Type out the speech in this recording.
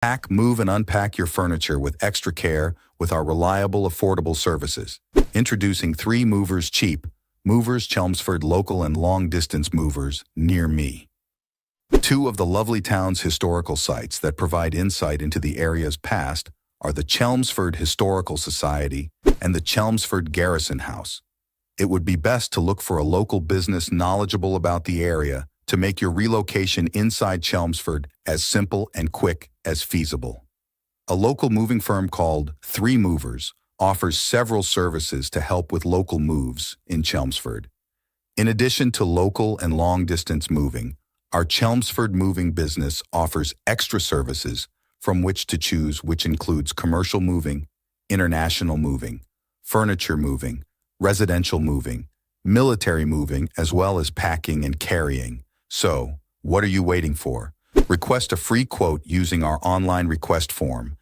Pack, move, and unpack your furniture with extra care with our reliable, affordable services. Introducing 3 Movers Cheap, Movers Chelmsford local and long-distance movers near me. 2 of the lovely town's historical sites that provide insight into the area's past are the Chelmsford Historical Society and the Chelmsford Garrison House. It would be best to look for a local business knowledgeable about the area to make your relocation inside Chelmsford as simple and quick as feasible. A local moving firm called 3 Movers offers several services to help with local moves in Chelmsford. In addition to local and long-distance moving, our Chelmsford moving business offers extra services from which to choose, which includes commercial moving, international moving, furniture moving, residential moving, military moving, as well as packing and carrying. So, what are you waiting for? Request a free quote using our online request form